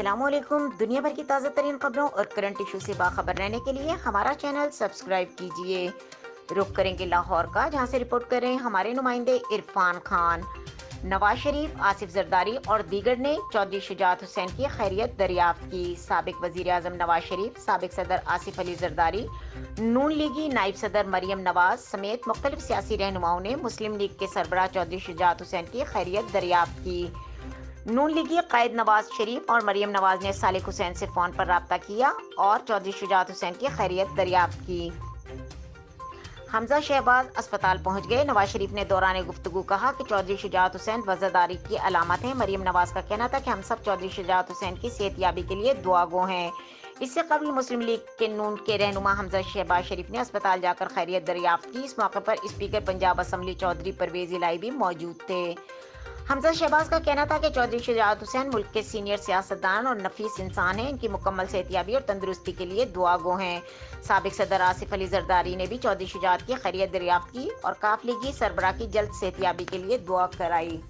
अस्सलाम वालेकुम। दुनिया भर की ताज़ा तरीन खबरों और करंट इशू से बाखबर रहने के लिए हमारा चैनल सब्सक्राइब कीजिए। रुख करेंगे लाहौर का, जहां से रिपोर्ट कर रहे हैं हमारे नुमाइंदे इरफान खान। नवाज शरीफ, आसिफ जरदारी और दीगर ने चौधरी शुजात हुसैन की खैरियत दरियाफ्त की। साबिक वजीर आजम नवाज शरीफ, साबिक सदर आसिफ अली जरदारी, नून लीगी नायब सदर मरियम नवाज समेत मुख्तलिफ सियासी रहनुमाओं ने मुस्लिम लीग के सरबराह चौधरी शुजात हुसैन की खैरियत दरियाफ्त की। नून लीगी कायद नवाज शरीफ और मरियम नवाज ने सालिक हुसैन से फ़ोन पर रब्ता किया और चौधरी शुजात हुसैन की खैरियत दरियाफ्त की। हमजा शहबाज अस्पताल पहुंच गए। नवाज शरीफ ने दौरान गुफ्तगू कहा कि चौधरी शुजात हुसैन वज़ादारी की अलामत है। मरियम नवाज का कहना था कि हम सब चौधरी शुजात हुसैन की सेहतयाबी के लिए दुआ गो हैं। इससे कबल मुस्लिम लीग के नून के रहनुमा हमजा शहबाज शरीफ ने अस्पताल जाकर खैरियत दरियाफ्त की। इस मौके पर स्पीकर पंजाब असम्बली चौधरी परवेज इलाही भी मौजूद थे। हमजा शहबाज का कहना था कि चौधरी शुजात हुसैन मुल्क के सीनियर सियासतदान और नफीस इंसान हैं। इनकी मुकम्मल सेहतयाबी और तंदुरुस्ती के लिए दुआ गो हैं। साबिक सदर आसिफ अली जरदारी ने भी चौधरी शुजात की खैरियत दरियाफ्त की और काफ लीगी सरबराह की जल्द सेहतयाबी के लिए दुआ कराई।